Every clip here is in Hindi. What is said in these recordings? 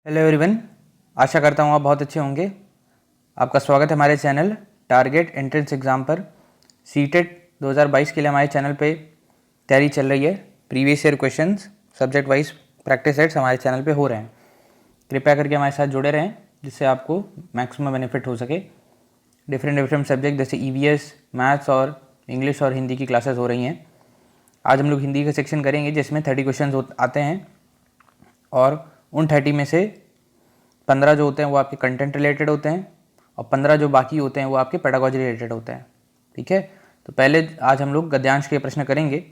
हेलो एवरीवन, आशा करता हूँ आप बहुत अच्छे होंगे। आपका स्वागत है हमारे चैनल टारगेट एंट्रेंस एग्ज़ाम पर। सीटेट 2022 के लिए हमारे चैनल पे तैयारी चल रही है। Previous year questions subject wise practice sets हमारे चैनल पे हो रहे हैं। कृपया करके हमारे साथ जुड़े रहें जिससे आपको मैक्सिमम बेनिफिट हो सके। डिफरेंट सब्जेक्ट जैसे EVS, मैथ्स और इंग्लिश और हिंदी की क्लासेस हो रही हैं। आज हम लोग हिंदी का सेक्शन करेंगे जिसमें 30 क्वेश्चन आते हैं और उन 30 में से 15 जो होते हैं वो आपके कंटेंट रिलेटेड होते हैं और 15 जो बाकी होते हैं वो आपके पेडागॉजी रिलेटेड होते हैं। ठीक है, तो पहले आज हम लोग गद्यांश के प्रश्न करेंगे।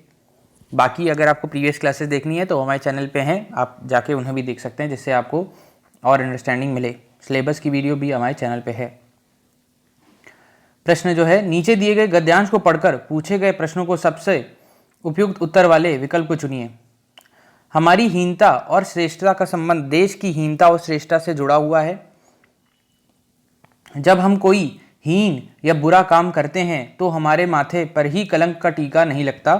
बाकी अगर आपको प्रीवियस क्लासेस देखनी है तो हमारे चैनल पे हैं, आप जाके उन्हें भी देख सकते हैं जिससे आपको और अंडरस्टैंडिंग मिले। सिलेबस की वीडियो भी हमारे चैनल पे है। प्रश्न जो है, नीचे दिए गए गद्यांश को पढ़कर पूछे गए प्रश्नों को सबसे उपयुक्त उत्तर वाले विकल्प को चुनिए। हमारी हीनता और श्रेष्ठता का संबंध देश की हीनता और श्रेष्ठता से जुड़ा हुआ है। जब हम कोई हीन या बुरा काम करते हैं तो हमारे माथे पर ही कलंक का टीका नहीं लगता,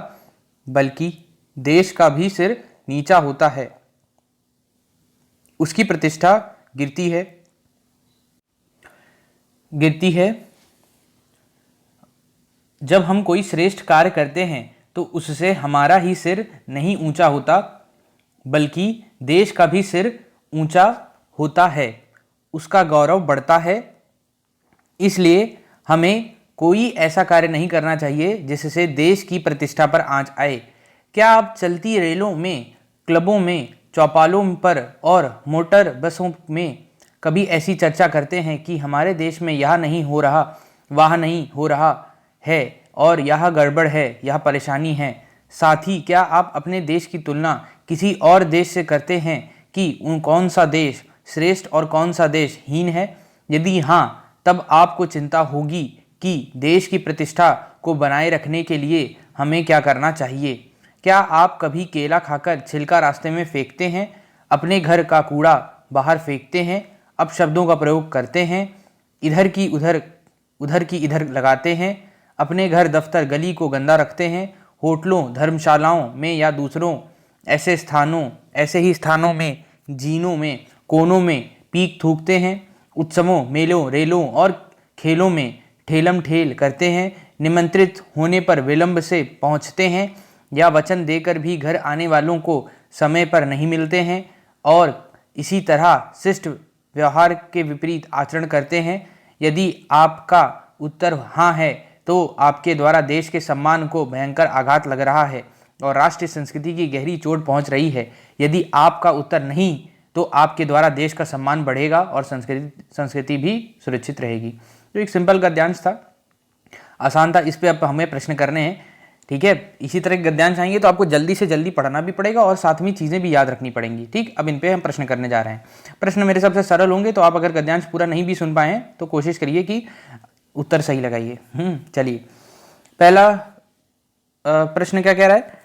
बल्कि देश का भी सिर नीचा होता है, उसकी प्रतिष्ठा गिरती है। जब हम कोई श्रेष्ठ कार्य करते हैं तो उससे हमारा ही सिर नहीं ऊंचा होता, बल्कि देश का भी सिर ऊंचा होता है, उसका गौरव बढ़ता है। इसलिए हमें कोई ऐसा कार्य नहीं करना चाहिए जिससे देश की प्रतिष्ठा पर आंच आए। क्या आप चलती रेलों में, क्लबों में, चौपालों पर और मोटर बसों में कभी ऐसी चर्चा करते हैं कि हमारे देश में यह नहीं हो रहा, वह नहीं हो रहा है और यह गड़बड़ है, यह परेशानी है? साथ ही क्या आप अपने देश की तुलना किसी और देश से करते हैं कि कौन सा देश श्रेष्ठ और कौन सा देश हीन है? यदि हाँ, तब आपको चिंता होगी कि देश की प्रतिष्ठा को बनाए रखने के लिए हमें क्या करना चाहिए। क्या आप कभी केला खाकर छिलका रास्ते में फेंकते हैं, अपने घर का कूड़ा बाहर फेंकते हैं, अपशब्दों का प्रयोग करते हैं, इधर की इधर लगाते हैं, अपने घर दफ्तर गली को गंदा रखते हैं, होटलों धर्मशालाओं में या दूसरों ऐसे ही स्थानों में, जीनों में, कोनों में पीक थूकते हैं, उत्सवों, मेलों, रेलों और खेलों में ठेलम ठेल करते हैं, निमंत्रित होने पर विलंब से पहुंचते हैं या वचन देकर भी घर आने वालों को समय पर नहीं मिलते हैं और इसी तरह शिष्ट व्यवहार के विपरीत आचरण करते हैं? यदि आपका उत्तर हाँ है तो आपके द्वारा देश के सम्मान को भयंकर आघात लग रहा है और राष्ट्रीय संस्कृति की गहरी चोट पहुंच रही है। यदि आपका उत्तर नहीं तो आपके द्वारा देश का सम्मान बढ़ेगा और संस्कृति भी सुरक्षित रहेगी। तो एक सिंपल गद्यांश था, आसान था। इस पे अब हमें प्रश्न करने हैं। ठीक है, इसी तरह गद्यांश आएंगे तो आपको जल्दी से जल्दी पढ़ना भी पड़ेगा और साथ में चीज़ें भी याद रखनी पड़ेंगी। ठीक, अब इन पे हम प्रश्न करने जा रहे हैं। प्रश्न मेरे सबसे सरल होंगे, तो आप अगर गद्यांश पूरा नहीं भी सुन पाए हैं तो कोशिश करिए कि उत्तर सही लगाइए। चलिए, पहला प्रश्न क्या कह रहा है?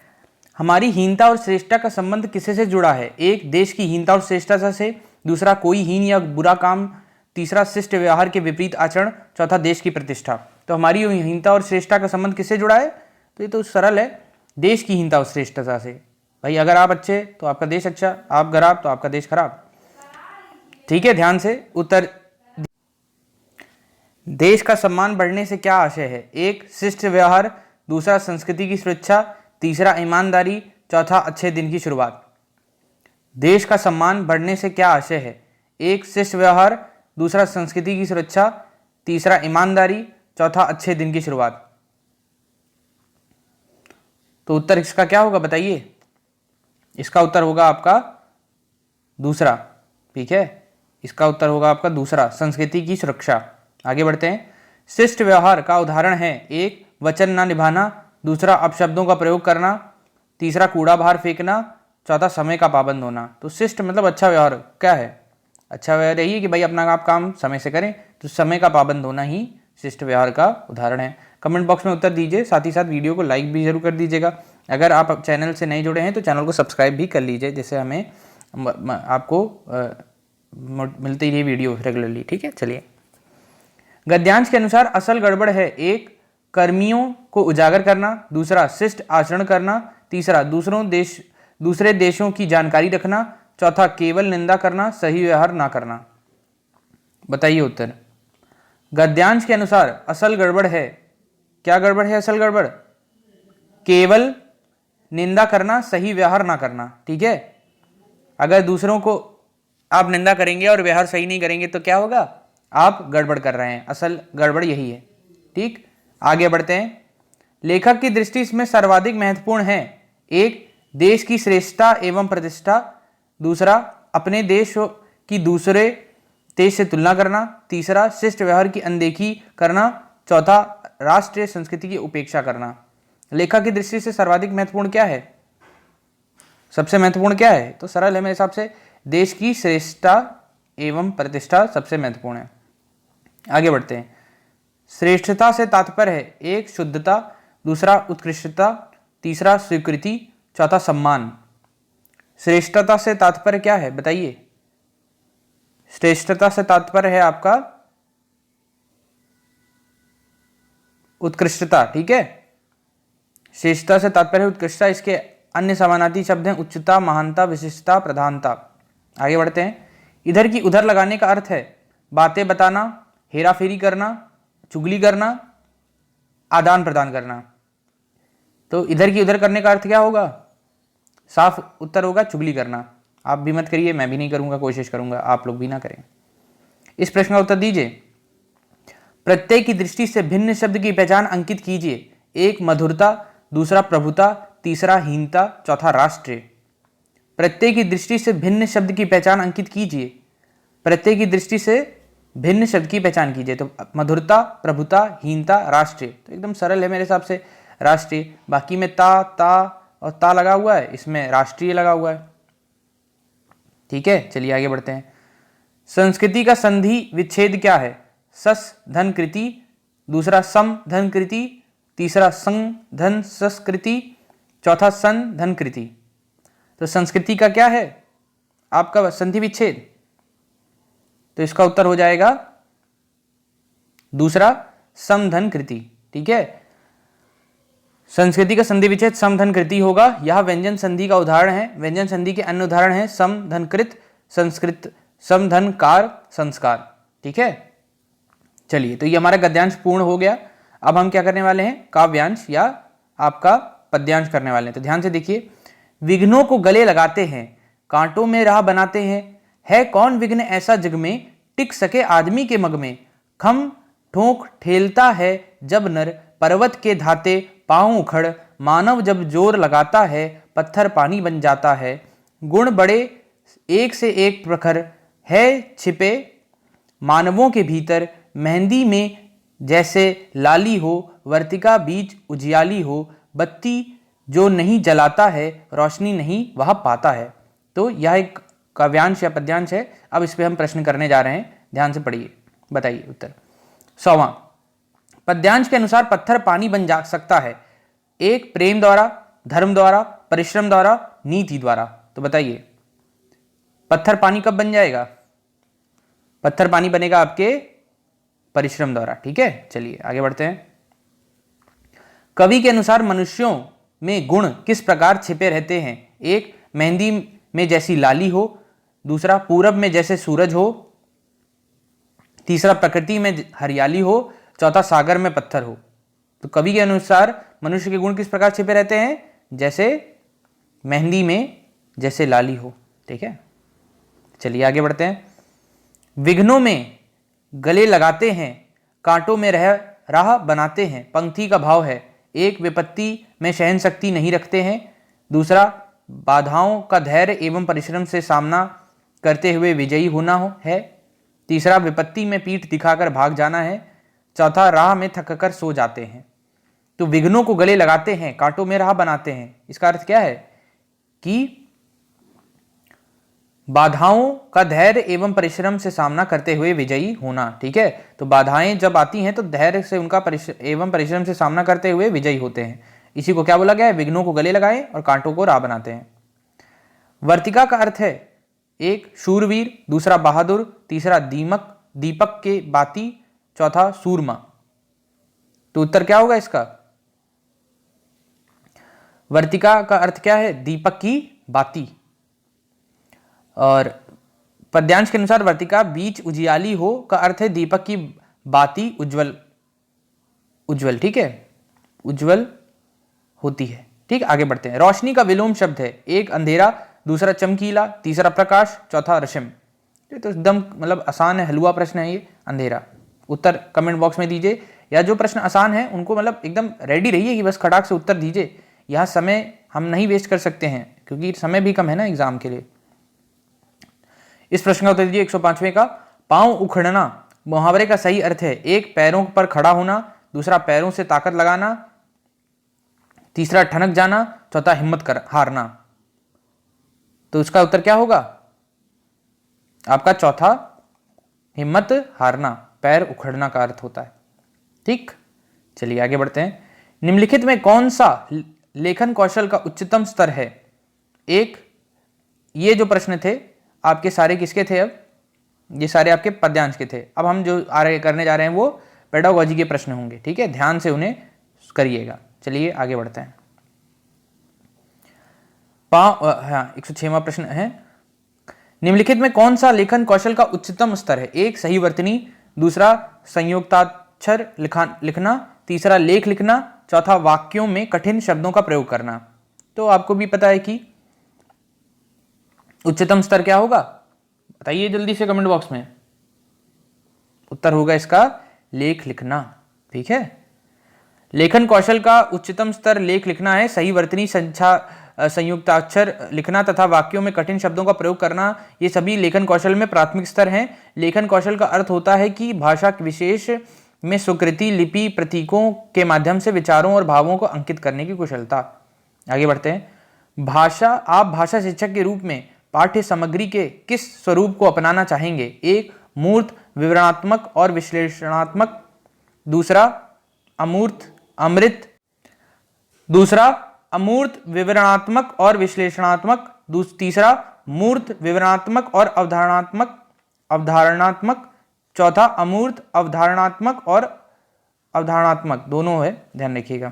हमारी हीनता और श्रेष्ठता का संबंध किससे से जुड़ा है? एक, देश की हीनता और श्रेष्ठता से। दूसरा, कोई हीन या बुरा काम। तीसरा, शिष्ट व्यवहार के विपरीत आचरण। चौथा, देश की प्रतिष्ठा। तो हमारी हीनता और श्रेष्ठता का संबंध किससे जुड़ा है? तो ये तो सरल है, देश की हीनता और श्रेष्ठता से। भाई अगर आप अच्छे तो आपका देश अच्छा, आप खराब तो आपका देश खराब। ठीक है, ध्यान से उत्तर। देश का सम्मान बढ़ने से क्या आशय है? एक, शिष्ट व्यवहार। दूसरा, संस्कृति की सुरक्षा। तीसरा, ईमानदारी। चौथा, अच्छे दिन की शुरुआत। देश का सम्मान बढ़ने से क्या आशय है? एक, शिष्ट व्यवहार। दूसरा, संस्कृति की सुरक्षा। तीसरा, ईमानदारी। चौथा, अच्छे दिन की शुरुआत। तो उत्तर इसका क्या होगा बताइए? इसका उत्तर होगा आपका दूसरा। ठीक है, इसका उत्तर होगा आपका दूसरा, संस्कृति की सुरक्षा। आगे बढ़ते हैं। शिष्ट व्यवहार का उदाहरण है: एक, वचन न निभाना। दूसरा, अपशब्दों का प्रयोग करना। तीसरा, कूड़ा बाहर फेंकना। चौथा, समय का पाबंद होना। तो शिष्ट मतलब अच्छा व्यवहार क्या है? अच्छा व्यवहार यही है कि भाई अपना आप काम समय से करें, तो समय का पाबंद होना ही शिष्ट व्यवहार का उदाहरण है। कमेंट बॉक्स में उत्तर दीजिए, साथ ही साथ वीडियो को लाइक भी जरूर कर दीजिएगा। अगर आप चैनल से नहीं जुड़े हैं तो चैनल को सब्सक्राइब भी कर लीजिए, जिससे हमें आपको मिलती रही वीडियो रेगुलरली। ठीक है, चलिए। गद्यांश के अनुसार असल गड़बड़ है: एक, कर्मियों को उजागर करना। दूसरा, शिष्ट आचरण करना। तीसरा, दूसरे देशों की जानकारी रखना। चौथा केवल निंदा करना, सही व्यवहार ना करना। बताइए उत्तर। गद्यांश के अनुसार असल गड़बड़ है, क्या गड़बड़ है असल गड़बड़? केवल निंदा करना, सही व्यवहार ना करना। ठीक है, अगर दूसरों को आप निंदा करेंगे और व्यवहार सही नहीं करेंगे तो क्या होगा? आप गड़बड़ कर रहे हैं, असल गड़बड़ यही है। ठीक, आगे बढ़ते हैं। लेखक की दृष्टि इसमें सर्वाधिक महत्वपूर्ण है। एक, देश की श्रेष्ठता एवं प्रतिष्ठा। दूसरा, अपने देश की दूसरे देश से तुलना करना। तीसरा, शिष्ट व्यवहार की अनदेखी करना। चौथा, राष्ट्रीय संस्कृति की उपेक्षा करना। लेखक की दृष्टि से सर्वाधिक महत्वपूर्ण क्या है? सबसे महत्वपूर्ण क्या है? तो सरल है मेरे हिसाब से, देश की श्रेष्ठता एवं प्रतिष्ठा सबसे महत्वपूर्ण है। आगे बढ़ते हैं। श्रेष्ठता से तात्पर्य है एक, शुद्धता। दूसरा, उत्कृष्टता। तीसरा, स्वीकृति। चौथा, सम्मान। श्रेष्ठता से तात्पर्य क्या है बताइए? श्रेष्ठता से तात्पर्य है आपका उत्कृष्टता। ठीक है, श्रेष्ठता से तात्पर्य उत्कृष्टता। इसके अन्य समानार्थी शब्द हैं उच्चता, महानता, विशिष्टता, प्रधानता। आगे बढ़ते हैं। इधर की उधर लगाने का अर्थ है बातें बताना, हेराफेरी करना, चुगली करना, आदान प्रदान करना। तो इधर की उधर करने का अर्थ क्या होगा? साफ उत्तर होगा चुगली करना। आप भी मत करिए, मैं भी नहीं करूंगा, कोशिश करूंगा आप लोग भी ना करें। इस प्रश्न का उत्तर दीजिए। प्रत्यय की दृष्टि से भिन्न शब्द की पहचान अंकित कीजिए। एक, मधुरता। दूसरा, प्रभुता। तीसरा, हीनता। चौथा, राष्ट्रीय। प्रत्यय की दृष्टि से भिन्न शब्द की पहचान अंकित कीजिए। प्रत्यय की दृष्टि से भिन्न शब्द की पहचान कीजिए। तो मधुरता, प्रभुता, हीनता, राष्ट्रीय। तो एकदम सरल है मेरे हिसाब से, राष्ट्रीय। बाकी में ता, ता और ता लगा हुआ है, इसमें राष्ट्रीय लगा हुआ है। ठीक है, चलिए आगे बढ़ते हैं। संस्कृति का संधि विच्छेद क्या है? सस धन कृति। दूसरा, सम धन कृति। तीसरा, संग धन संस्कृति। चौथा, सन धन कृति। तो संस्कृति का क्या है आपका संधि विच्छेद? तो इसका उत्तर हो जाएगा दूसरा, समधन कृति। ठीक है, संस्कृति का संधि विच्छेद समधन कृति होगा। यह व्यंजन संधि का उदाहरण है। व्यंजन संधि के अन्य उदाहरण है समधनकृत, संस्कृत, समधनकार, संस्कार। ठीक है, चलिए तो ये हमारा गद्यांश पूर्ण हो गया। अब हम क्या करने वाले हैं? काव्यांश या आपका पद्यांश करने वाले हैं। तो ध्यान से देखिए। विघ्नों को गले लगाते हैं, कांटों में राह बनाते हैं। है कौन विघ्न ऐसा जग में, टिक सके आदमी के मग में। खम ठोंक ठेलता है जब नर, पर्वत के धाते पांव उखड़। मानव जब जोर लगाता है, पत्थर पानी बन जाता है। गुण बड़े एक से एक प्रखर, है छिपे मानवों के भीतर। मेहंदी में जैसे लाली हो, वर्तिका बीच उजियाली हो। बत्ती जो नहीं जलाता है, रोशनी नहीं वह पाता है। तो यह एक काव्यांश या पद्यांश है। अब इस पे हम प्रश्न करने जा रहे हैं, ध्यान से पढ़िए, बताइए उत्तर। 100वां, पद्यांश के अनुसार पत्थर पानी बन जा सकता है। एक, प्रेम द्वारा, धर्म द्वारा, परिश्रम द्वारा, नीति द्वारा। तो बताइए पत्थर पानी कब बन जाएगा? पत्थर पानी बनेगा आपके परिश्रम द्वारा। ठीक है, चलिए आगे बढ़ते हैं। कवि के अनुसार मनुष्यों में गुण किस प्रकार छिपे रहते हैं? एक, मेहंदी में जैसी लाली हो। दूसरा, पूरब में जैसे सूरज हो। तीसरा, प्रकृति में हरियाली हो। चौथा, सागर में पत्थर हो। तो कवि के अनुसार मनुष्य के गुण किस प्रकार छिपे रहते हैं? जैसे मेहंदी में जैसे लाली हो। ठीक है, चलिए आगे बढ़ते हैं। विघ्नों में गले लगाते हैं, कांटों में राह बनाते हैं। पंक्ति का भाव है। एक, विपत्ति में सहन शक्ति नहीं रखते हैं। दूसरा, बाधाओं का धैर्य एवं परिश्रम से सामना करते हुए विजयी होना है। तीसरा, विपत्ति में पीठ दिखाकर भाग जाना है। चौथा, राह में थककर सो जाते हैं। तो विघ्नों को गले लगाते हैं, कांटों में राह बनाते हैं, इसका अर्थ क्या है कि बाधाओं का धैर्य एवं परिश्रम से सामना करते हुए विजयी होना। ठीक है, तो बाधाएं जब आती हैं तो धैर्य से उनका एवं परिश्रम से सामना करते हुए विजयी होते हैं। इसी को क्या बोला गया है? विघ्नों को गले लगाएं और कांटों को राह बनाते हैं। वर्तिका का अर्थ है एक, शूरवीर। दूसरा, बहादुर। तीसरा, दीपक के बाती। चौथा, सूरमा। तो उत्तर क्या होगा इसका? वर्तिका का अर्थ क्या है? दीपक की बाती। और पद्यांश के अनुसार वर्तिका बीच उजियाली हो का अर्थ है दीपक की बाती उज्जवल, उज्जवल, ठीक है, उज्जवल होती है। ठीक, आगे बढ़ते हैं। रोशनी का विलोम शब्द है, एक अंधेरा, दूसरा चमकीला, तीसरा प्रकाश, चौथा रश्मि। ये तो एकदम मतलब आसान है, हलवा प्रश्न है ये, अंधेरा। उत्तर कमेंट बॉक्स में दीजिए, या जो प्रश्न आसान है उनको मतलब एकदम रेडी रहिए कि बस खटाक से उत्तर दीजिए। यहाँ समय हम नहीं वेस्ट कर सकते हैं क्योंकि समय भी कम है ना एग्जाम के लिए। इस प्रश्न का उत्तर दीजिए 105वें का। पांव उखड़ना मुहावरे का सही अर्थ है, एक पैरों पर खड़ा होना, दूसरा पैरों से ताकत लगाना, तीसरा ठनक जाना, चौथा हिम्मत कर हारना। तो इसका उत्तर क्या होगा आपका? चौथा, हिम्मत हारना, पैर उखड़ना का अर्थ होता है। ठीक, चलिए आगे बढ़ते हैं। निम्नलिखित में कौन सा लेखन कौशल का उच्चतम स्तर है? एक, ये जो प्रश्न थे आपके सारे किसके थे? अब ये सारे आपके पद्यांश के थे। अब हम जो आगे करने जा रहे हैं वो पेडागोजी के प्रश्न होंगे। ठीक है, ध्यान से उन्हें करिएगा। चलिए आगे बढ़ते हैं। 106वां प्रश्न है, निम्नलिखित में कौन सा लेखन कौशल का उच्चतम स्तर है? एक, सही वर्तनी, दूसरा संयुक्ताक्षर लिखना, तीसरा लेख लिखना, चौथा वाक्यों में कठिन शब्दों का प्रयोग करना। तो आपको भी पता है कि उच्चतम स्तर क्या होगा, बताइए जल्दी से कमेंट बॉक्स में। उत्तर होगा इसका लेख लिखना। ठीक है, लेखन कौशल का उच्चतम स्तर लेख लिखना है। सही वर्तनी, संयुक्ताक्षर लिखना तथा वाक्यों में कठिन शब्दों का प्रयोग करना, ये सभी लेखन कौशल में प्राथमिक स्तर हैं। लेखन कौशल का अर्थ होता है कि भाषा विशेष में सुकृति, लिपि, प्रतीकों के माध्यम से विचारों और भावों को अंकित करने की कुशलता। आगे बढ़ते हैं। आप भाषा शिक्षक के रूप में पाठ्य सामग्री के किस स्वरूप को अपनाना चाहेंगे? एक, मूर्त, विवरणात्मक और विश्लेषणात्मक, दूसरा अमूर्त विवरणात्मक और विश्लेषणात्मक, तीसरा मूर्त विवरणात्मक और अवधारणात्मक, चौथा अमूर्त अवधारणात्मक और अवधारणात्मक, दोनों है, ध्यान रखिएगा।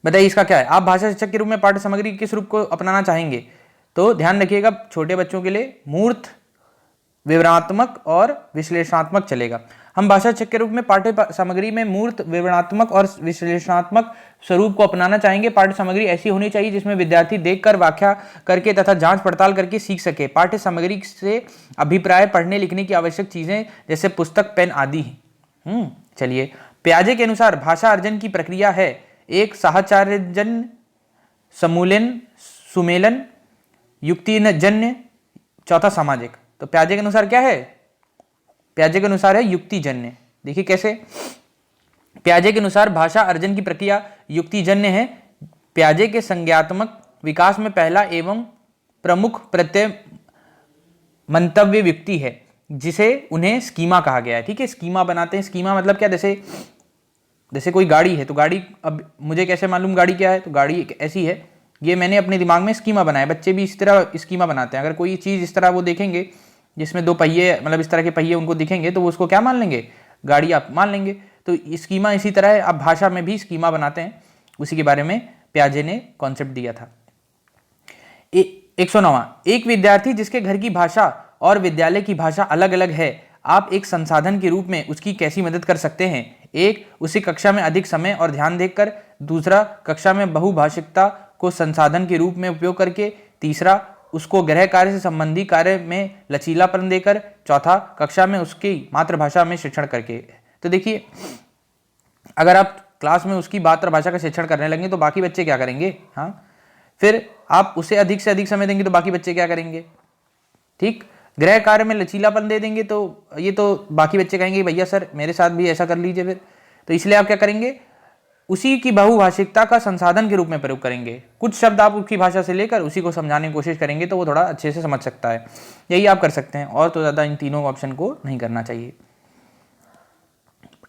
बताइए इसका क्या है? आप भाषा शिक्षक के रूप में पाठ्य सामग्री किस रूप को अपनाना चाहेंगे? तो ध्यान रखिएगा, छोटे बच्चों के लिए मूर्त, विवरणात्मक और विश्लेषणात्मक चलेगा। हम भाषा शिक्षक के रूप में पाठ्य सामग्री में मूर्त, विवरणात्मक और विश्लेषणात्मक स्वरूप को अपनाना चाहेंगे। पाठ्य सामग्री ऐसी होनी चाहिए जिसमें विद्यार्थी देखकर, व्याख्या करके तथा जांच पड़ताल करके सीख सके। पाठ्य सामग्री से अभिप्राय, पढ़ने लिखने की आवश्यक चीजें जैसे पुस्तक, पेन आदि। चलिए, प्याजे के अनुसार भाषा अर्जन की प्रक्रिया है, एक, साहचर्यजन्य, समूलन, सुमेलन, युक्तिजन्य, चौथा सामाजिक। तो प्याजे के अनुसार क्या है? प्याजे के अनुसार है युक्तिजन्य। देखिए कैसे, प्याजे के अनुसार भाषा अर्जन की प्रक्रिया युक्तिजन्य है। प्याजे के संज्ञात्मक विकास में पहला एवं प्रमुख प्रत्यय मंतव्य युक्ति है, जिसे उन्हें स्कीमा कहा गया है। ठीक है, स्कीमा बनाते हैं। स्कीमा मतलब क्या? जैसे कोई गाड़ी है तो गाड़ी, अब मुझे कैसे मालूम गाड़ी क्या है? तो गाड़ी ऐसी है, ये मैंने अपने दिमाग में स्कीमा बनाया। बच्चे भी इस तरह स्कीमा बनाते हैं। अगर कोई चीज़ इस तरह वो देखेंगे जिसमें दो पहिए, मतलब इस तरह के पहिए उनको दिखेंगे तो वो उसको क्या मान लेंगे? गाड़ी आप मान लेंगे। तो स्कीमा इसी तरह है, आप भाषा में भी स्कीमा बनाते हैं। उसी के बारे में प्याजे ने कॉन्सेप्ट दिया था। 109वां, एक विद्यार्थी जिसके घर की भाषा और विद्यालय की भाषा अलग अलग है, आप एक संसाधन के रूप में उसकी कैसी मदद कर सकते हैं? एक, उसे कक्षा में अधिक समय और ध्यान देकर, दूसरा कक्षा में बहुभाषिकता को संसाधन के रूप में उपयोग करके, तीसरा उसको गृह कार्य से संबंधी कार्य में लचीलापन देकर, चौथा कक्षा में उसकी मातृभाषा में शिक्षण करके। तो देखिए, अगर आप क्लास में उसकी मातृभाषा का शिक्षण करने लगे तो बाकी बच्चे क्या करेंगे? हाँ, फिर आप उसे अधिक से अधिक समय देंगे तो बाकी बच्चे क्या करेंगे? ठीक, गृह कार्य में लचीलापन दे देंगे तो ये तो बाकी बच्चे कहेंगे भैया सर मेरे साथ भी ऐसा कर लीजिए फिर। तो इसलिए आप क्या करेंगे? उसी की बहुभाषिकता का संसाधन के रूप में प्रयोग करेंगे। कुछ शब्द आप उसकी भाषा से लेकर उसी को समझाने की कोशिश करेंगे तो वो थोड़ा अच्छे से समझ सकता है। यही आप कर सकते हैं, और तो ज़्यादा इन तीनों ऑप्शन को नहीं करना चाहिए।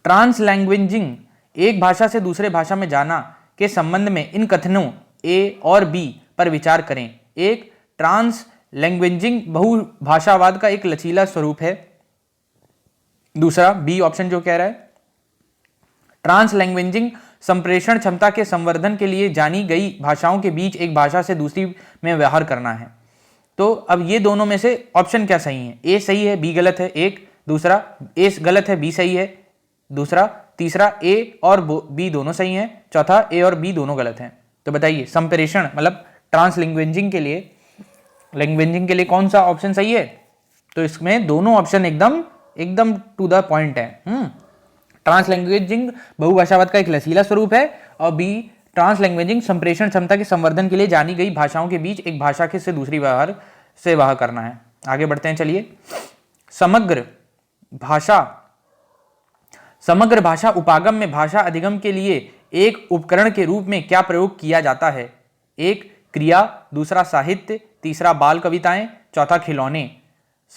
ट्रांसलैंग्वेजिंग, एक भाषा से दूसरे भाषा में जाना के संबंध में इन कथनों ए और बी पर विचार करें। एक, ट्रांसलैंग्वेजिंग बहुभाषावाद का एक लचीला स्वरूप है। दूसरा, बी ऑप्शन जो कह रहा है, ट्रांसलैंग्वेजिंग संप्रेषण क्षमता के संवर्धन के लिए जानी गई भाषाओं के बीच एक भाषा से दूसरी में व्यवहार करना है। तो अब ये दोनों में से ऑप्शन क्या सही है? ए सही है, बी गलत है, एक, दूसरा ए गलत है, बी सही है, दूसरा, तीसरा ए और बी दोनों सही हैं, चौथा ए और बी दोनों गलत हैं। तो बताइए संप्रेषण मतलब ट्रांसलैंग्वेजिंग के लिए कौन सा ऑप्शन सही है? तो इसमें दोनों ऑप्शन एकदम टू द पॉइंट है। ट्रांसलैंग्वेजिंग बहुभाषावाद का एक लचीला स्वरूप है और बी ट्रांसलैंग्वेजिंग संप्रेषण क्षमता के संवर्धन के लिए जानी गई भाषाओं के बीच एक भाषा के से दूसरी से बाहर करना है। आगे बढ़ते हैं, चलिए। समग्र भाषा उपागम में भाषा अधिगम के लिए एक उपकरण के रूप में क्या प्रयोग किया जाता है? एक, क्रिया, दूसरा साहित्य, तीसरा बाल कविताएं, चौथा खिलौने।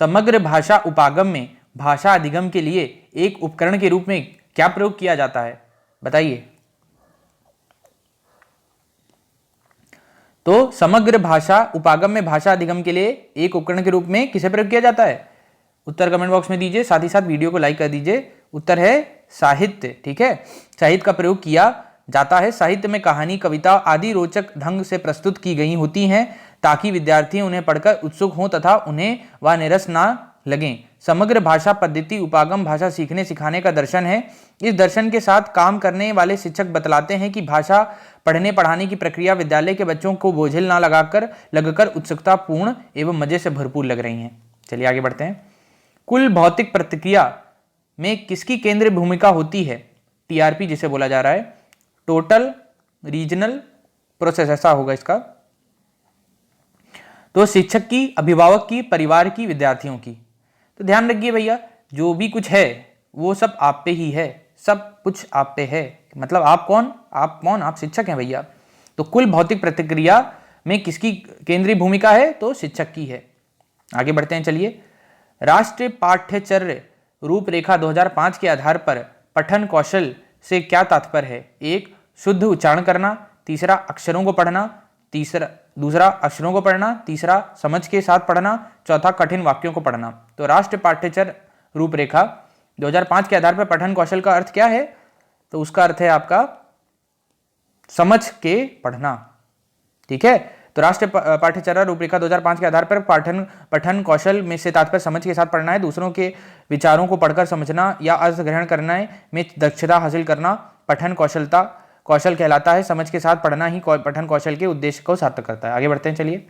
समग्र भाषा उपागम में भाषा अधिगम के लिए एक उपकरण के रूप में क्या प्रयोग किया जाता है? बताइए। तो समग्र भाषा उपागम में भाषा अधिगम के लिए एक उपकरण के रूप में किसे प्रयोग किया जाता है? उत्तर कमेंट बॉक्स में दीजिए, साथ ही साथ वीडियो को लाइक कर दीजिए। उत्तर है साहित्य। ठीक है, साहित्य का प्रयोग किया जाता है। साहित्य में कहानी, कविता आदि रोचक ढंग से प्रस्तुत की गई होती हैं ताकि विद्यार्थी उन्हें पढ़कर उत्सुक हों तथा उन्हें वह निरस ना लगें। समग्र भाषा पद्धति उपागम भाषा सीखने सिखाने का दर्शन है। इस दर्शन के साथ काम करने वाले शिक्षक बतलाते हैं कि भाषा पढ़ने पढ़ाने की प्रक्रिया विद्यालय के बच्चों को बोझिल ना लगकर उत्सुकता पूर्ण एवं मजे से भरपूर लग रही हैं। चलिए आगे बढ़ते हैं। कुल भौतिक प्रतिक्रिया में किसकी केंद्रीय भूमिका होती है? टीआरपी जिसे बोला जा रहा है, टोटल रीजनल प्रोसेस, ऐसा होगा इसका। तो शिक्षक की, अभिभावक की, परिवार की, विद्यार्थियों की। तो ध्यान रखिए भैया, जो भी कुछ है वो सब आप पे ही है, सब कुछ आप पे है। मतलब आप कौन? आप शिक्षक हैं भैया। तो कुल भौतिक प्रतिक्रिया में किसकी केंद्रीय भूमिका है? तो शिक्षक की है। आगे बढ़ते हैं, चलिए। राष्ट्रीय पाठ्यचर्या रूपरेखा 2005 के आधार पर पठन कौशल से क्या तात्पर्य है? एक, शुद्ध उच्चारण करना, तीसरा अक्षरों को पढ़ना, दूसरा अक्षरों को पढ़ना, तीसरा समझ के साथ पढ़ना, चौथा कठिन वाक्यों को पढ़ना। तो राष्ट्रीय पाठ्यचर्या रूपरेखा 2005 के आधार पर पठन कौशल का अर्थ क्या है? तो उसका अर्थ है आपका समझ के पढ़ना। ठीक है, तो राष्ट्रीय पाठ्यचर्या रूपरेखा 2005 के आधार पर पठन कौशल में से तात्पर्य समझ के साथ पढ़ना है, दूसरों के विचारों को पढ़कर समझना या अर्थ ग्रहण करना में दक्षता हासिल करना पठन कौशल कहलाता है। समझ के साथ पढ़ना ही पठन कौशल के उद्देश्य को सार्थक करता है। आगे बढ़ते हैं, चलिए।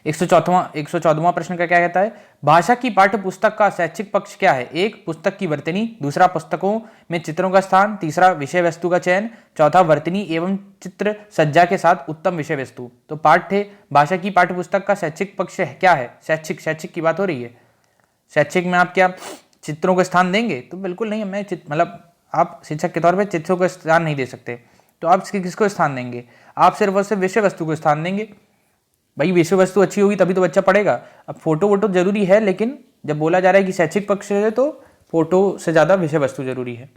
114वां प्रश्न का क्या कहता है? भाषा की पाठ्य पुस्तक का शैक्षिक पक्ष क्या है? एक, पुस्तक की वर्तनी, दूसरा पुस्तकों में चित्रों का स्थान, तीसरा विषय वस्तु का चयन, चौथा वर्तनी एवं चित्र सज्जा के साथ उत्तम विषय वस्तु। तो भाषा की पाठ्य पुस्तक का शैक्षिक पक्ष क्या है? शैक्षिक की बात हो रही है। शैक्षिक में आप क्या चित्रों को स्थान देंगे? तो बिल्कुल नहीं। मैं मतलब आप शिक्षक के तौर पर चित्रों को स्थान नहीं दे सकते, तो आप किसको स्थान देंगे? आप सिर्फ और सिर्फ विषय वस्तु को स्थान देंगे। भाई विषय वस्तु अच्छी होगी तभी तो बच्चा पढ़ेगा। अब फोटो वोटो जरूरी है, लेकिन जब बोला जा रहा है कि शैक्षिक पक्ष है तो फोटो से ज्यादा विषय वस्तु जरूरी है।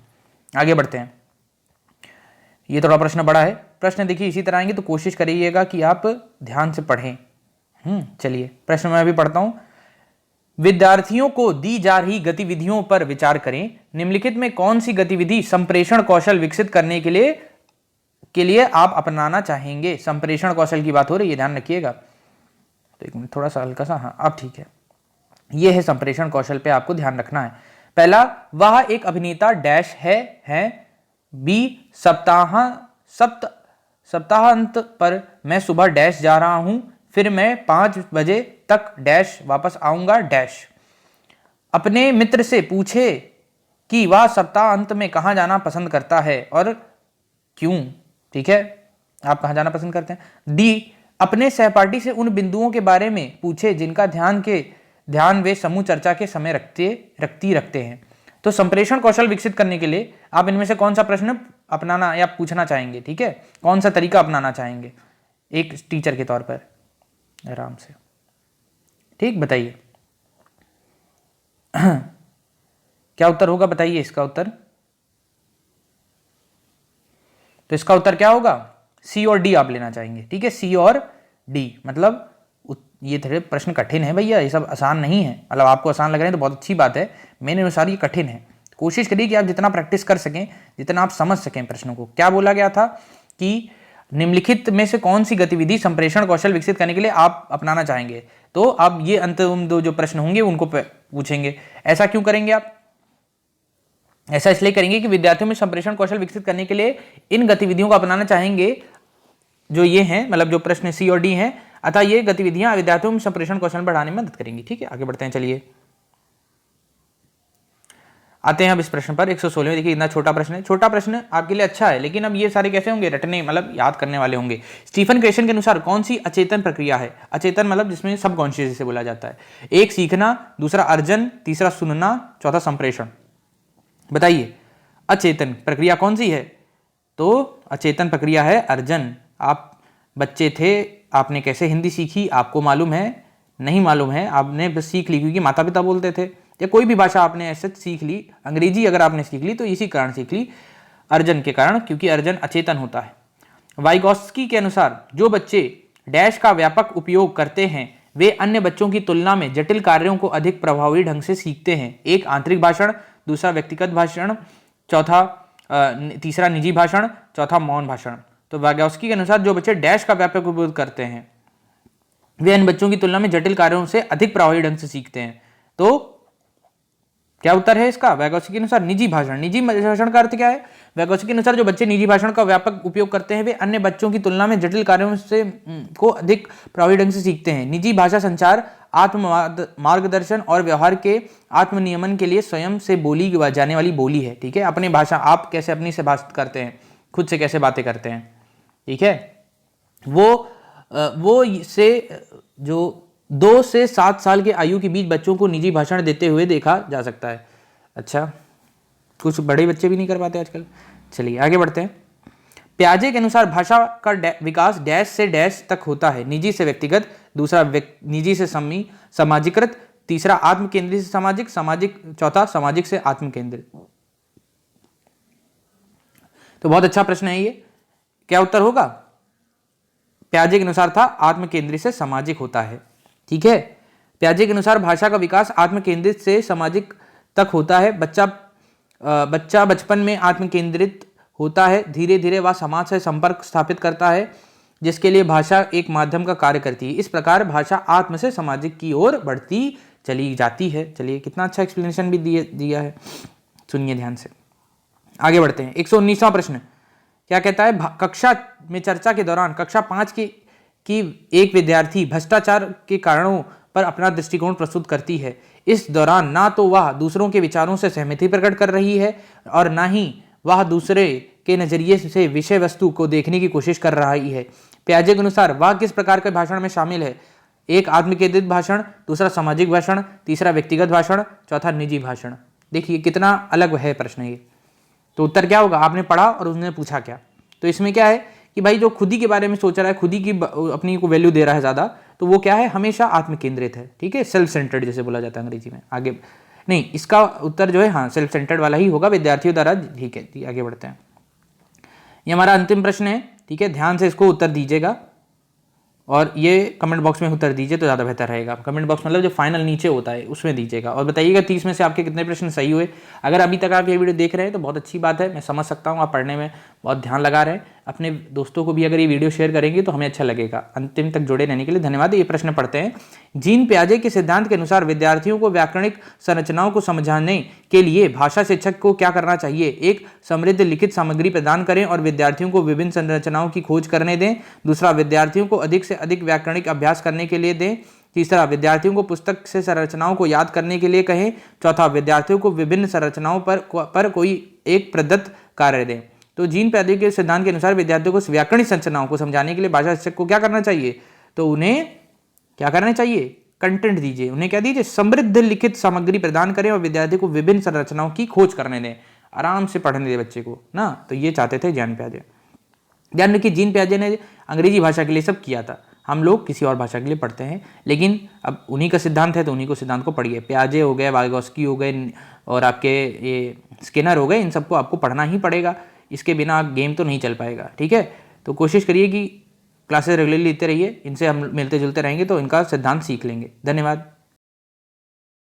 आगे बढ़ते हैं। ये थोड़ा प्रश्न बड़ा है। प्रश्न देखिए इसी तरह आएंगे, तो कोशिश करिएगा कि आप ध्यान से पढ़ें। चलिए प्रश्न मैं भी पढ़ता हूं। विद्यार्थियों को दी जा रही गतिविधियों पर विचार करें। निम्नलिखित में कौन सी गतिविधि संप्रेषण कौशल विकसित करने के लिए आप अपनाना चाहेंगे? संप्रेषण कौशल की बात हो रही है, ध्यान रखिएगा। तो एक मिनट, थोड़ा सा हल्का सा, हाँ अब ठीक है। ये है संप्रेषण कौशल पे आपको ध्यान रखना है। पहला, वह एक अभिनेता डैश है। बी, सप्ताहांत पर मैं सुबह डैश जा रहा हूं, फिर मैं 5 बजे तक डैश वापस आऊंगा डैश। अपने मित्र से पूछे कि वह सप्ताह अंत में कहां जाना पसंद करता है और क्यों। ठीक है, आप कहां जाना पसंद करते हैं। डी, अपने सहपाठी से उन बिंदुओं के बारे में पूछे जिनका ध्यान वे समूह चर्चा के समय रखते हैं। तो संप्रेषण कौशल विकसित करने के लिए आप इनमें से कौन सा प्रश्न अपनाना या पूछना चाहेंगे? ठीक है, कौन सा तरीका अपनाना चाहेंगे एक टीचर के तौर पर? आराम से, ठीक, बताइए क्या उत्तर होगा? बताइए इसका उत्तर। तो इसका उत्तर क्या होगा? सी और डी आप लेना चाहेंगे। ठीक है, सी और डी। मतलब ये थोड़े प्रश्न कठिन है भैया, ये सब आसान नहीं है। मतलब आपको आसान लग रहे हैं तो बहुत अच्छी बात है, मेरे अनुसार ये कठिन है। कोशिश करिए कि आप जितना प्रैक्टिस कर सकें, जितना आप समझ सकें प्रश्नों को। क्या बोला गया था कि निम्नलिखित में से कौन सी गतिविधि संप्रेषण कौशल विकसित करने के लिए आप अपनाना चाहेंगे? तो अब ये अंतिम दो जो प्रश्न होंगे उनको पूछेंगे। ऐसा क्यों करेंगे आप? ऐसा इसलिए करेंगे कि विद्यार्थियों में संप्रेषण कौशल विकसित करने के लिए इन गतिविधियों को अपनाना चाहेंगे जो ये हैं, मतलब जो प्रश्न सी और डी हैं, अतः ये गतिविधियां विद्यार्थियों में संप्रेषण कौशल बढ़ाने में मदद करेंगी। ठीक है, आगे बढ़ते हैं। चलिए आते हैं अब इस प्रश्न पर। 116। देखिए इतना छोटा प्रश्न है। छोटा प्रश्न आपके लिए अच्छा है, लेकिन अब ये सारे कैसे होंगे? रटने, मतलब याद करने वाले होंगे। स्टीफन क्रेशन के अनुसार कौन सी अचेतन प्रक्रिया है? अचेतन मतलब जिसमें सबकॉन्शियस जिसे बोला जाता है। एक सीखना, दूसरा अर्जन, तीसरा सुनना, चौथा संप्रेषण। बताइए अचेतन प्रक्रिया कौन सी है? तो अचेतन प्रक्रिया है अर्जन। आप बच्चे थे, आपने कैसे हिंदी सीखी आपको मालूम है? नहीं मालूम है, आपने बस सीख ली क्योंकि माता पिता बोलते थे, या कोई भी भाषा आपने ऐसे सीख ली। अंग्रेजी अगर आपने सीख ली तो इसी कारण सीख ली, अर्जन के कारण, क्योंकि अर्जन अचेतन होता है। वाइगॉस्की के अनुसार जो बच्चे डैश का व्यापक उपयोग करते हैं वे अन्य बच्चों की तुलना में जटिल कार्यों को अधिक प्रभावी ढंग से सीखते हैं। एक आंतरिक भाषण, दूसरा व्यक्तिगत भाषण, तीसरा निजी भाषण, चौथा मौन भाषण। तो वाइगॉस्की के अनुसार जो बच्चे डैश का व्यापक उपयोग करते हैं वे अन्य बच्चों की तुलना में जटिल कार्यों से अधिक प्रभावी ढंग से सीखते हैं। तो क्या उत्तर है इसका? वाइगॉस्की के अनुसार निजी भाषण। निजी भाषण का अर्थ क्या है? वाइगॉस्की के अनुसार जो बच्चे निजी भाषण का व्यापक उपयोग करते हैं वे अन्य बच्चों की तुलना में जटिल कार्यों से को अधिक प्रभावी ढंग से सीखते हैं। निजी भाषा संचार, आत्म मार्गदर्शन और व्यवहार के आत्मनियमन के लिए स्वयं से बोली जाने वाली बोली है। ठीक है, अपनी भाषा आप कैसे अपनी से बात करते हैं, खुद से कैसे बातें करते हैं। ठीक है, वो से जो 2 से 7 साल के आयु के बीच बच्चों को निजी भाषण देते हुए देखा जा सकता है। अच्छा, कुछ बड़े बच्चे भी नहीं कर पाते आजकल। चलिए आगे बढ़ते हैं। प्याजे के अनुसार भाषा का विकास डैश से डैश तक होता है। निजी से व्यक्तिगत, दूसरा निजी से सामाजिकृत, तीसरा आत्म केंद्रित से सामाजिक, चौथा सामाजिक से आत्म केंद्रित। तो बहुत अच्छा प्रश्न है ये। क्या उत्तर होगा? प्याजे के अनुसार था आत्म केंद्रित से सामाजिक होता है। ठीक है, प्याजे के अनुसार भाषा का विकास आत्म केंद्रित से सामाजिक तक होता है। बच्चा बचपन में आत्म केंद्रित होता है, धीरे धीरे वह समाज से संपर्क स्थापित करता है जिसके लिए भाषा एक माध्यम का कार्य करती है। इस प्रकार भाषा आत्म से सामाजिक की ओर बढ़ती चली जाती है। चलिए कितना अच्छा एक्सप्लेनेशन भी दिया है, सुनिए ध्यान से। आगे बढ़ते हैं। 119वां प्रश्न क्या कहता है? कक्षा में चर्चा के दौरान कक्षा 5 की एक विद्यार्थी भ्रष्टाचार के कारणों पर अपना दृष्टिकोण प्रस्तुत करती है। इस दौरान ना तो वह दूसरों के विचारों से सहमति प्रकट कर रही है और ना ही वह दूसरे के नजरिए से विषय वस्तु को देखने की कोशिश कर रही है। प्याजे के अनुसार वह किस प्रकार के भाषण में शामिल है? एक आत्मकेंद्रित भाषण, दूसरा सामाजिक भाषण, तीसरा व्यक्तिगत भाषण, चौथा निजी भाषण। देखिए कितना अलग है प्रश्न ये। तो उत्तर क्या होगा? आपने पढ़ा और उसने पूछा क्या। तो इसमें क्या है कि भाई जो खुद ही के बारे में सोच रहा है, खुद ही की अपनी को वैल्यू दे रहा है ज्यादा, तो वो क्या है? हमेशा आत्म केंद्रित है। ठीक है, सेल्फ सेंटर्ड जैसे बोला जाता है अंग्रेजी में। आगे नहीं, इसका उत्तर जो है हाँ सेल्फ सेंटर्ड वाला ही होगा विद्यार्थियों द्वारा। ठीक है, आगे बढ़ते हैं। ये हमारा अंतिम प्रश्न है। ठीक है, ध्यान से इसको उत्तर दीजिएगा और ये कमेंट बॉक्स में उत्तर दीजिए तो ज़्यादा बेहतर रहेगा। कमेंट बॉक्स मतलब जो फाइनल नीचे होता है उसमें दीजिएगा और बताइएगा 30 में से आपके कितने प्रश्न सही हुए। अगर अभी तक आप ये वीडियो देख रहे हैं तो बहुत अच्छी बात है, मैं समझ सकता हूँ आप पढ़ने में बहुत ध्यान लगा रहे हैं। अपने दोस्तों को भी अगर ये वीडियो शेयर करेंगे तो हमें अच्छा लगेगा। अंतिम तक जुड़े रहने के लिए धन्यवाद। ये प्रश्न पढ़ते हैं। जीन पियाजे के सिद्धांत के अनुसार विद्यार्थियों को व्याकरणिक संरचनाओं को समझाने के लिए भाषा शिक्षक को क्या करना चाहिए? एक, समृद्ध लिखित सामग्री प्रदान करें और विद्यार्थियों को विभिन्न संरचनाओं की खोज करने दें। दूसरा, विद्यार्थियों को अधिक से अधिक व्याकरणिक अभ्यास करने के लिए दें। तीसरा, विद्यार्थियों को पुस्तक से संरचनाओं को याद करने के लिए कहें। चौथा, विद्यार्थियों को विभिन्न संरचनाओं पर कोई एक प्रदत्त कार्य दें। तो जीन पियाजे के सिद्धांत के अनुसार विद्यार्थियों को व्याकरणिक संरचनाओं को समझाने के लिए भाषा शिक्षक को क्या करना चाहिए? तो उन्हें क्या करना चाहिए? कंटेंट दीजिए। उन्हें क्या दीजिए? समृद्ध लिखित सामग्री प्रदान करें और विद्यार्थी को विभिन्न संरचनाओं की खोज करने दें। आराम से पढ़ने दें बच्चे को ना। तो ये चाहते थे जीन पियाजे। ध्यान रखिए, जीन पियाजे ने अंग्रेजी भाषा के लिए सब किया था, हम लोग किसी और भाषा के लिए पढ़ते हैं। लेकिन अब उन्हीं का सिद्धांत है तो उन्हीं को सिद्धांत को पढ़िए। पियाजे हो गए, वाइगॉस्की हो गए और आपके ये स्किनर हो गए, इन सबको आपको पढ़ना ही पड़ेगा। इसके बिना गेम तो नहीं चल पाएगा। ठीक है, तो कोशिश करिए कि क्लासेस रेगुलरली लेते रहिए, इनसे हम मिलते जुलते रहेंगे तो इनका सिद्धांत सीख लेंगे। धन्यवाद।